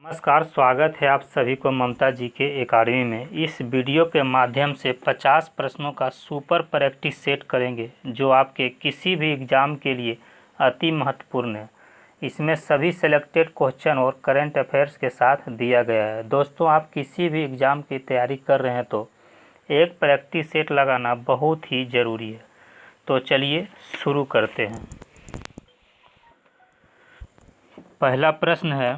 नमस्कार, स्वागत है आप सभी को ममता जी के एकेडमी में। इस वीडियो के माध्यम से 50 प्रश्नों का सुपर प्रैक्टिस सेट करेंगे जो आपके किसी भी एग्ज़ाम के लिए अति महत्वपूर्ण है। इसमें सभी सेलेक्टेड क्वेश्चन और करंट अफेयर्स के साथ दिया गया है। दोस्तों, आप किसी भी एग्ज़ाम की तैयारी कर रहे हैं तो एक प्रैक्टिस सेट लगाना बहुत ही ज़रूरी है। तो चलिए शुरू करते हैं। पहला प्रश्न है,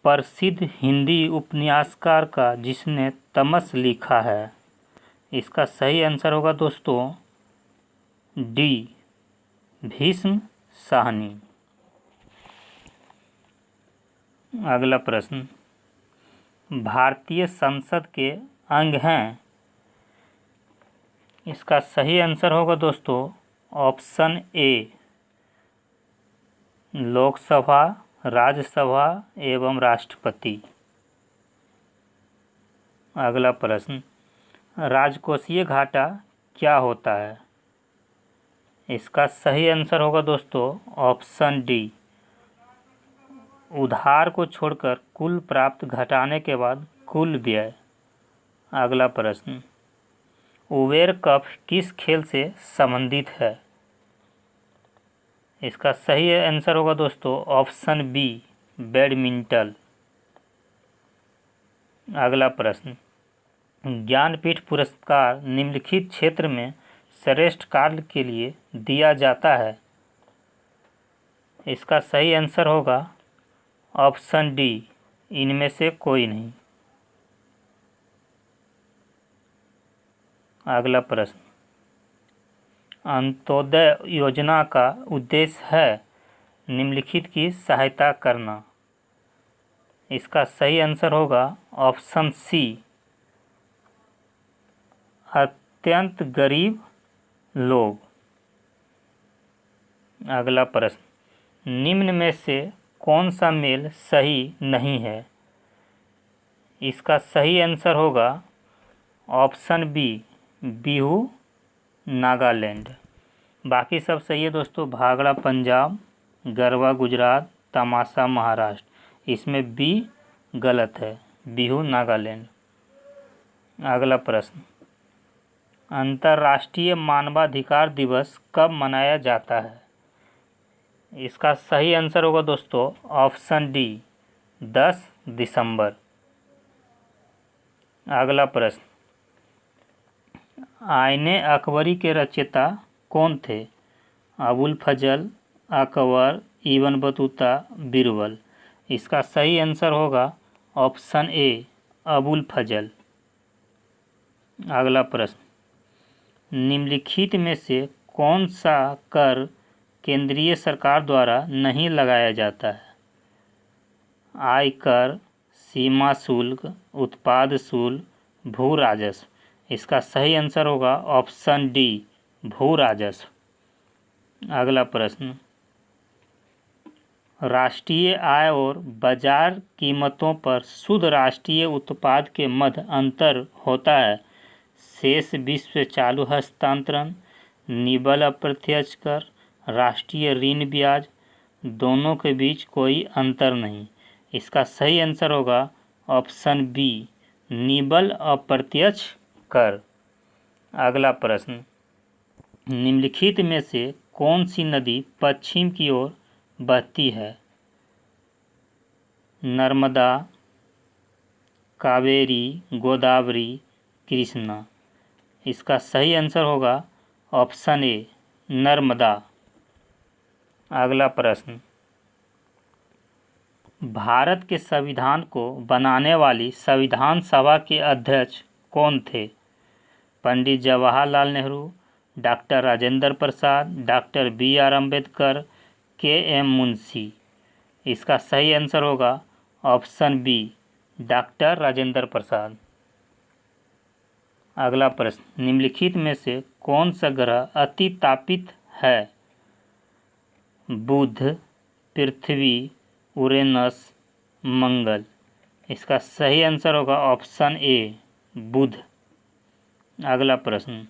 प्रसिद्ध हिंदी उपन्यासकार का जिसने तमस लिखा है। इसका सही आंसर होगा दोस्तों डी, भीष्म साहनी। अगला प्रश्न, भारतीय संसद के अंग हैं। इसका सही आंसर होगा दोस्तों ऑप्शन ए, लोकसभा, राज्यसभा एवं राष्ट्रपति। अगला प्रश्न, राजकोषीय घाटा क्या होता है। इसका सही आंसर होगा दोस्तों ऑप्शन डी, उधार को छोड़कर कुल प्राप्त घटाने के बाद कुल व्यय। अगला प्रश्न, उबेर कप किस खेल से संबंधित है। इसका सही आंसर होगा दोस्तों ऑप्शन बी, बैडमिंटन। अगला प्रश्न, ज्ञानपीठ पुरस्कार निम्नलिखित क्षेत्र में श्रेष्ठ कार्य के लिए दिया जाता है। इसका सही आंसर होगा ऑप्शन डी, इनमें से कोई नहीं। अगला प्रश्न, अंत्योदय योजना का उद्देश्य है निम्नलिखित की सहायता करना। इसका सही आंसर होगा ऑप्शन सी, अत्यंत गरीब लोग। अगला प्रश्न, निम्न में से कौन सा मेल सही नहीं है। इसका सही आंसर होगा ऑप्शन बी, बिहू नागालैंड। बाकी सब सही है दोस्तों, भांगड़ा पंजाब, गरबा गुजरात, तमाशा महाराष्ट्र। इसमें बी गलत है, बिहू नागालैंड। अगला प्रश्न, अंतर्राष्ट्रीय मानवाधिकार दिवस कब मनाया जाता है। इसका सही आंसर होगा दोस्तों ऑप्शन डी, 10 दिसंबर। अगला प्रश्न, आईने अकबरी के रचयिता कौन थे। अबुल फजल, अकबर, इब्न बतूता, बीरबल। इसका सही आंसर होगा ऑप्शन ए, अबुल फजल। अगला प्रश्न, निम्नलिखित में से कौन सा कर केंद्रीय सरकार द्वारा नहीं लगाया जाता है। आयकर, सीमा शुल्क, उत्पाद शुल्क, भू राजस्व। इसका सही आंसर होगा ऑप्शन डी, भू राजस्व। अगला प्रश्न, राष्ट्रीय आय और बाजार कीमतों पर शुद्ध राष्ट्रीय उत्पाद के मध्य अंतर होता है। शेष विश्व चालू हस्तांतरण, निबल अप्रत्यक्ष कर, राष्ट्रीय ऋण ब्याज, दोनों के बीच कोई अंतर नहीं। इसका सही आंसर होगा ऑप्शन बी, निबल अप्रत्यक्ष कर। अगला प्रश्न, निम्नलिखित में से कौन सी नदी पश्चिम की ओर बहती है। नर्मदा, कावेरी, गोदावरी, कृष्णा। इसका सही आंसर होगा ऑप्शन ए, नर्मदा। अगला प्रश्न, भारत के संविधान को बनाने वाली संविधान सभा के अध्यक्ष कौन थे। Pandit Jawaharlal Nehru, doctor Rajendra Prasad, doctor B R. अम्बेडकर, के.एम. मुंशी। इसका सही आंसर होगा option B, doctor Rajendra Prasad. अगला प्रश्न, निम्नलिखित में से कौन सा ग्रह अति तापित है। बुध, पृथ्वी, उरेनस, मंगल। इसका सही आंसर होगा ऑप्शन ए, बुध। अगला प्रश्न,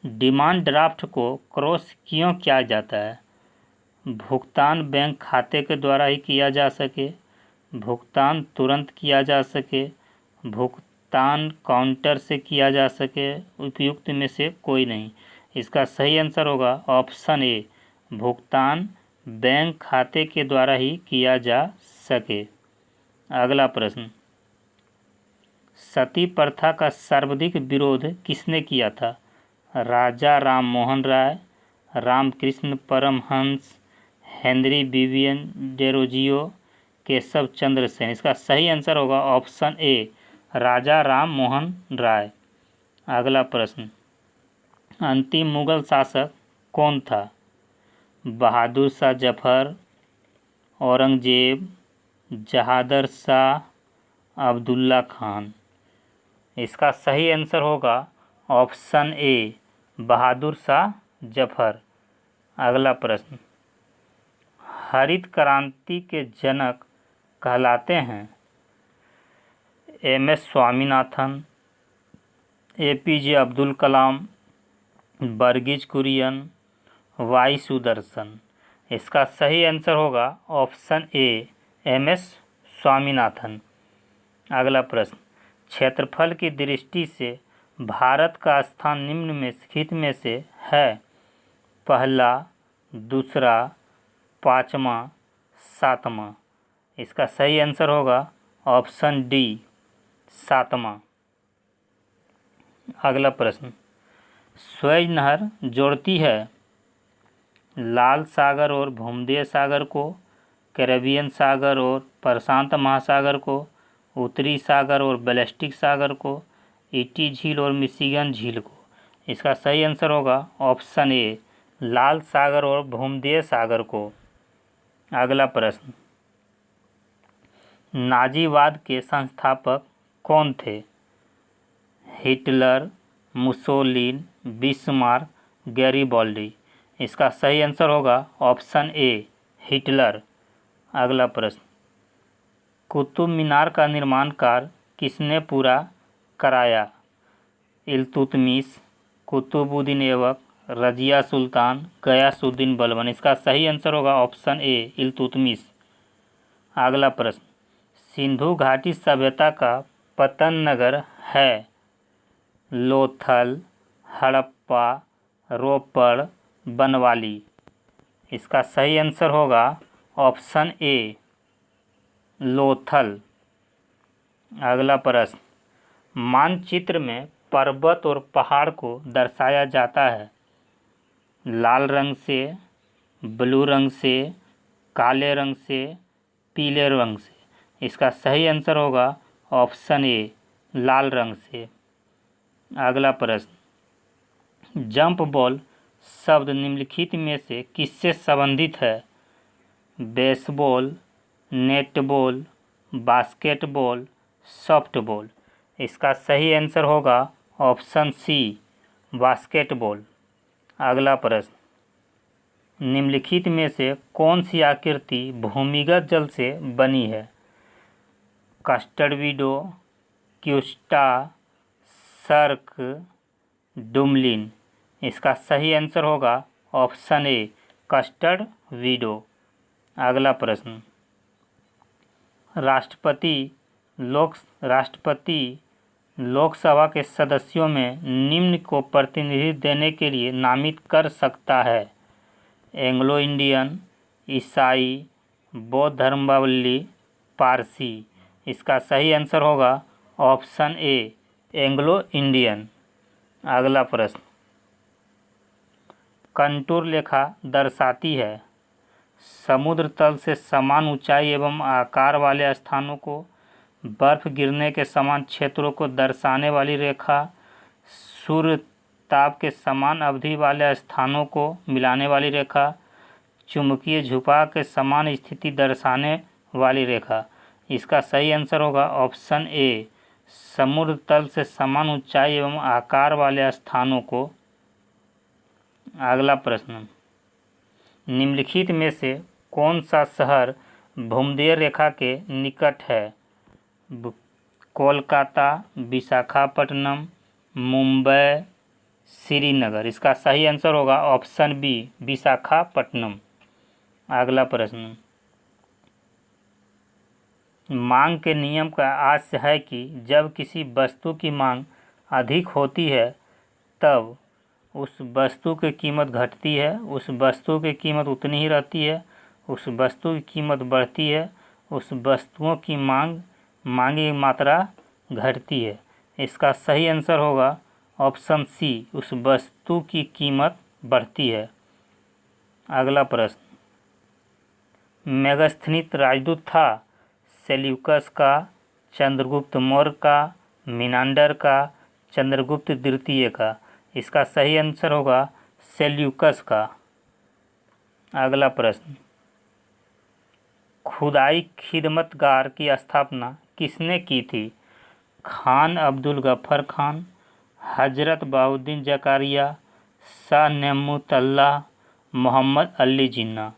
डिमांड ड्राफ्ट को क्रॉस क्यों किया जाता है। भुगतान बैंक खाते के द्वारा ही किया जा सके, भुगतान तुरंत किया जा सके, भुगतान काउंटर से किया जा सके, उपयुक्त में से कोई नहीं। इसका सही आंसर होगा ऑप्शन ए, भुगतान बैंक खाते के द्वारा ही किया जा सके। अगला प्रश्न, सती प्रथा का सर्वाधिक विरोध किसने किया था? Raja Ram Mohan Roy, Ramakrishna Paramahamsa, Henry Vivian Derozio, Keshab Chandra Sen. इसका सही आंसर होगा ऑप्शन ए, राजा राम मोहन राय। अगला प्रश्न, अंतिम मुगल शासक कौन था? बहादुर शाह जफर, औरंगजेब, जहादर शाह, अब्दुल्ला खान। इसका सही आंसर होगा ऑप्शन ए, बहादुर शाह जफर। अगला प्रश्न, हरित क्रांति के जनक कहलाते हैं? MS. Swaminathan, APJ. Abdul Kalam, Verghese Kurien, Y Sudarshan. इसका सही आंसर होगा ऑप्शन ए, एम.एस. स्वामीनाथन। अगला प्रश्न, क्षेत्रफल की दृष्टि से भारत का स्थान निम्नलिखित में से है? पहला, दूसरा, पाँचवा, सातवां। इसका सही आंसर होगा ऑप्शन डी, सातवां। अगला प्रश्न, स्वेज नहर जोड़ती है लाल सागर और भूमध्य सागर को, कैरेबियन सागर और प्रशांत महासागर को, उत्तरी सागर और बैल्टिक सागर को, ईटी झील और मिशिगन झील को। इसका सही आंसर होगा ऑप्शन ए, लाल सागर और भूमध्य सागर को। अगला प्रश्न, नाजीवाद के संस्थापक कौन थे? Hitler, Mussolini, Bismarck, Garibaldi. इसका सही आंसर होगा ऑप्शन ए, हिटलर। अगला प्रश्न, कुतुब मीनार का निर्माण कार्य किसने पूरा कराया? इल्तुतमिश, कुतुबुद्दीन ऐबक, रजिया सुल्तान, गयासुद्दीन बलबन। इसका सही आंसर होगा ऑप्शन ए, इल्तुतमिश। अगला प्रश्न, सिंधु घाटी सभ्यता का पतन नगर है? लोथल, हड़प्पा, रोपड़, बनवाली। इसका सही आंसर होगा ऑप्शन ए, लोथल। अगला प्रश्न, मानचित्र में पर्वत और पहाड़ को दर्शाया जाता है लाल रंग से, ब्लू रंग से, काले रंग से, पीले रंग से। इसका सही आंसर होगा ऑप्शन ए, लाल रंग से। अगला प्रश्न, जंप बॉल शब्द निम्नलिखित में से किससे संबंधित है? Baseball, netball, basketball, softball. इसका सही आंसर होगा ऑप्शन सी, बास्केटबॉल। अगला प्रश्न, निम्नलिखित में से कौन सी आकृति भूमिगत जल से बनी है? कस्टर्ड विडो, क्यूस्टा, सर्क, डुमलिन। इसका सही आंसर होगा ऑप्शन ए, कस्टर्ड विडो। अगला प्रश्न, राष्ट्रपति लोकसभा के सदस्यों में निम्न को प्रतिनिधित्व देने के लिए नामित कर सकता है? एंग्लो इंडियन, ईसाई, बौद्ध धर्मावलंबी, पारसी। इसका सही आंसर होगा ऑप्शन ए, एंग्लो इंडियन। अगला प्रश्न, कंटूर रेखा दर्शाती है समुद्र तल से समान ऊंचाई एवं आकार वाले स्थानों को, बर्फ गिरने के समान क्षेत्रों को दर्शाने वाली रेखा, सूर्य ताप के समान अवधि वाले स्थानों को मिलाने वाली रेखा, चुंबकीय झुकाव के समान स्थिति दर्शाने वाली रेखा। इसका सही आंसर होगा ऑप्शन ए, समुद्र तल से समान ऊंचाई एवं आकार वाले स्थानों को। अगला प्रश्न, निम्नलिखित में से कौन सा शहर भूमध्य रेखा के निकट है? कोलकाता, विशाखापट्टनम, मुंबई, श्रीनगर। इसका सही आंसर होगा ऑप्शन बी, विशाखापट्टनम। अगला प्रश्न, मांग के नियम का आशय है कि जब किसी वस्तु की मांग अधिक होती है तब उस वस्तु की कीमत घटती है, उस वस्तु की कीमत उतनी ही रहती है, उस वस्तु की कीमत बढ़ती है, उस वस्तुओं की मांग की मात्रा घटती है। इसका सही आंसर होगा ऑप्शन सी, उस वस्तु की कीमत बढ़ती है। अगला प्रश्न, मेगास्थनीज राजदूत था सेल्यूकस का, चंद्रगुप्त मौर्य का, मिनांडर का, चंद्रगुप्त द्वितीय का। इसका सही आंसर होगा सेल्यूकस का। अगला प्रश्न, खुदाई खिदमतगार की स्थापना किसने की थी? खान अब्दुल गफ्फर खान, हजरत बहाउद्दीन जकारिया, शाह नेमतुल्लाह, मोहम्मद अली जिन्ना।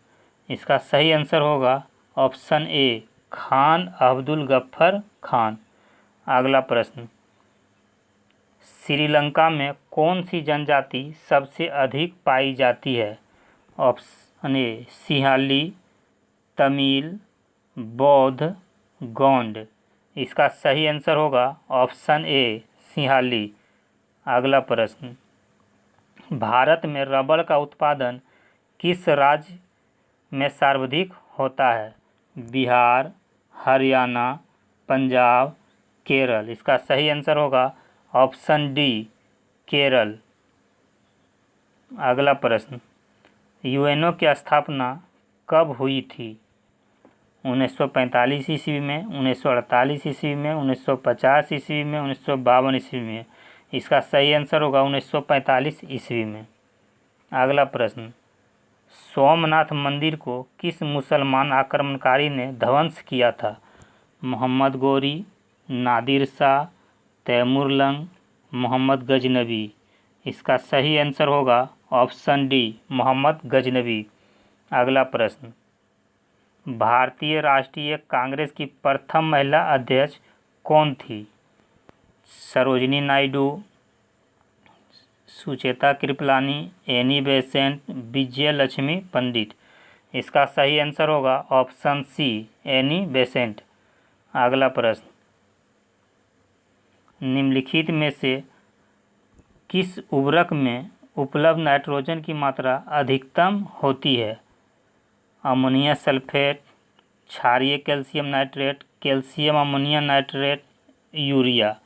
इसका सही आंसर होगा ऑप्शन ए, खान अब्दुल गफ्फर खान। अगला प्रश्न, श्रीलंका में कौन सी जनजाति सबसे अधिक पाई जाती है? ऑप्शन ए, सिंहाली, तमिल, बौद्ध, गोंड। इसका सही आंसर होगा ऑप्शन ए, सिंहाली। अगला प्रश्न, भारत में रबड़ का उत्पादन किस राज्य में सर्वाधिक होता है? बिहार, हरियाणा, पंजाब, केरल। इसका सही आंसर होगा ऑप्शन डी, केरल। अगला प्रश्न, यूएनओ की स्थापना कब हुई थी? 1945 ईस्वी में, 1948 ईस्वी में, 1950 ईस्वी में, 1952 ईस्वी में। इसका सही आंसर होगा 1945 ईस्वी में। अगला प्रश्न, सोमनाथ मंदिर को किस मुसलमान आक्रमणकारी ने ध्वंस किया था? मोहम्मद गोरी, नादिर शाह, तैमूर लंग, मोहम्मद गजनबी। इसका सही आंसर होगा ऑप्शन डी, मोहम्मद गजनबी। अगला प्रश्न, भारतीय राष्ट्रीय कांग्रेस की प्रथम महिला अध्यक्ष कौन थी? सरोजिनी नायडू, सुचेता कृपलानी, एनी बेसेंट, विजय लक्ष्मी पंडित। इसका सही आंसर होगा ऑप्शन सी, एनी बेसेंट। अगला प्रश्न, निम्नलिखित में से किस उर्वरक में उपलब्ध नाइट्रोजन की मात्रा अधिकतम होती है? अमोनिया सल्फेट, क्षारीय calcium nitrate, calcium ammonium nitrate, urea.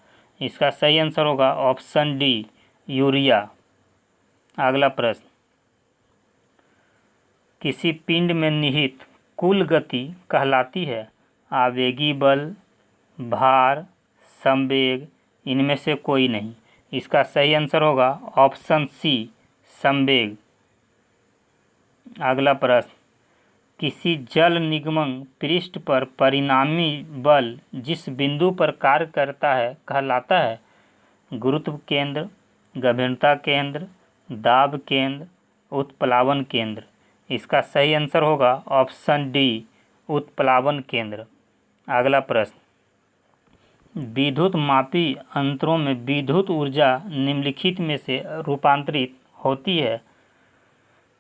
इसका सही आंसर होगा ऑप्शन डी, यूरिया। अगला प्रश्न, किसी पिंड में निहित कुल गति कहलाती है? आवेगी बल, भार, संवेग, इनमें से कोई नहीं। इसका सही आंसर होगा ऑप्शन सी, संवेग। अगला प्रश्न, किसी जल निगमन पृष्ठ पर परिणामी बल जिस बिंदु पर कार्य करता है कहलाता है? गुरुत्व केंद्र, गंभीरता केंद्र, दाब केंद्र, उत्प्लावन केंद्र। इसका सही आंसर होगा ऑप्शन डी, उत्प्लावन केंद्र। अगला प्रश्न, विद्युत मापी यंत्रों में विद्युत ऊर्जा निम्नलिखित में से रूपांतरित होती है?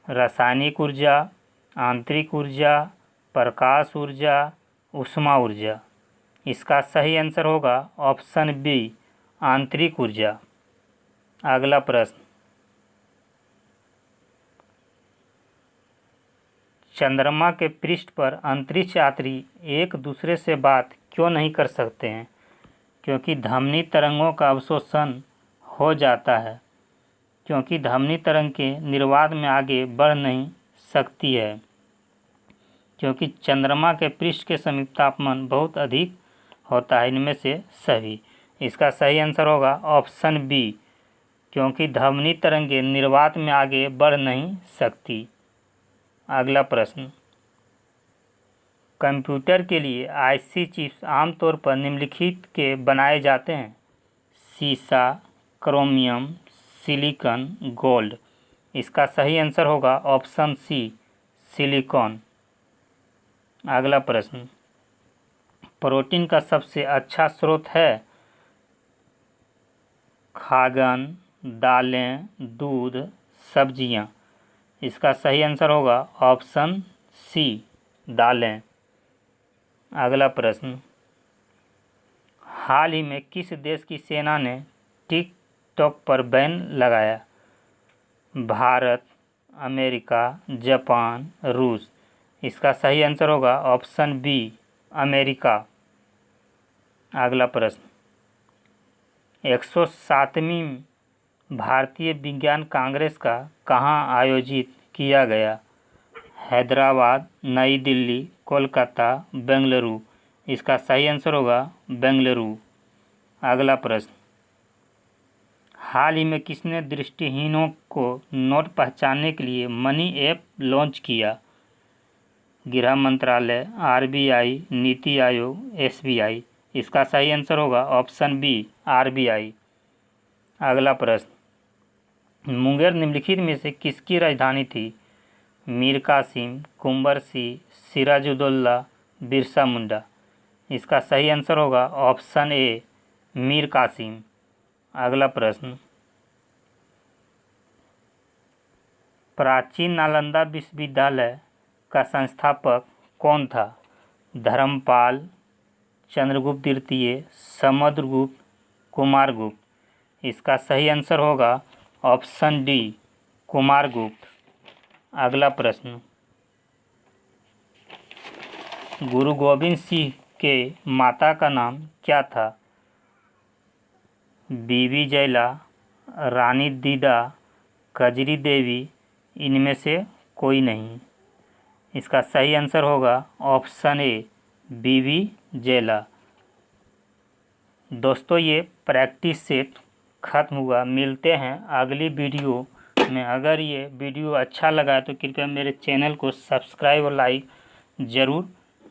रासायनिक ऊर्जा, आंतरिक ऊर्जा, प्रकाश ऊर्जा, ऊष्मा ऊर्जा। इसका सही आंसर होगा ऑप्शन बी, आंतरिक ऊर्जा। अगला प्रश्न, चंद्रमा के पृष्ठ पर अंतरिक्ष यात्री एक दूसरे से बात क्यों नहीं कर सकते हैं? क्योंकि ध्वनि तरंगों का अवशोषण हो जाता है, क्योंकि ध्वनि तरंग के निर्वात में आगे बढ़ नहीं सकती है, क्योंकि चंद्रमा के पृष्ठ के समीप तापमान बहुत अधिक होता है। इनमें से सभी। इसका सही आंसर होगा ऑप्शन बी, क्योंकि ध्वनि तरंगें निर्वात में आगे बढ़ नहीं सकती। अगला प्रश्न, कंप्यूटर के लिए आईसी चिप्स आमतौर पर निम्नलिखित के बनाए जाते हैं? सीसा, क्रोमियम, सिलिकॉन, गोल्ड। इसका सही आंसर होगा ऑप्शन सी, सिलिकॉन। अगला प्रश्न, प्रोटीन का सबसे अच्छा स्रोत है? खाद्यान्न, दालें, दूध, सब्जियां। इसका सही आंसर होगा ऑप्शन सी, दालें। अगला प्रश्न, हाल ही में किस देश की सेना ने टिकटॉक पर बैन लगाया? भारत, अमेरिका, जापान, रूस। इसका सही आंसर होगा ऑप्शन बी, अमेरिका। अगला प्रश्न, 107वीं भारतीय विज्ञान कांग्रेस का कहाँ आयोजित किया गया? हैदराबाद, नई दिल्ली, कोलकाता, बेंगलुरु। इसका सही आंसर होगा बेंगलुरु। अगला प्रश्न, हाल ही में किसने दृष्टिहीनों को नोट पहचानने के लिए मनी ऐप लॉन्च किया? गृह मंत्रालय, आरबीआई, नीति आयोग, एसबीआई। इसका सही आंसर होगा ऑप्शन बी, आरबीआई। अगला प्रश्न, मुंगेर निम्नलिखित में से किसकी राजधानी थी? मीर कासिम, कुंवर सिंह, सिराजुद्दौला, बिरसा मुंडा। इसका सही आंसर होगा ऑप्शन ए, मीर कासिम। अगला प्रश्न, प्राचीन नालंदा विश्वविद्यालय का संस्थापक कौन था? धर्मपाल, चंद्रगुप्त द्वितीय, समुद्रगुप्त, कुमारगुप्त। इसका सही आंसर होगा ऑप्शन डी, कुमारगुप्त। अगला प्रश्न, गुरु गोविंद सिंह के माता का नाम क्या था? बीबी जैला, रानी दीदा, कजरी देवी। इनमें से कोई नहीं। इसका सही आंसर होगा ऑप्शन ए, बीबी जैला। दोस्तों, ये प्रैक्टिस सेट खत्म हुआ। मिलते हैं अगली वीडियो में। अगर ये वीडियो अच्छा लगा तो कृपया मेरे चैनल को सब्सक्राइब और लाइक ज़रूर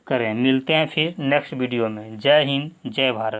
करें। मिलते हैं फिर नेक्स्ट वीडियो में। जय हिंद, जय भारत।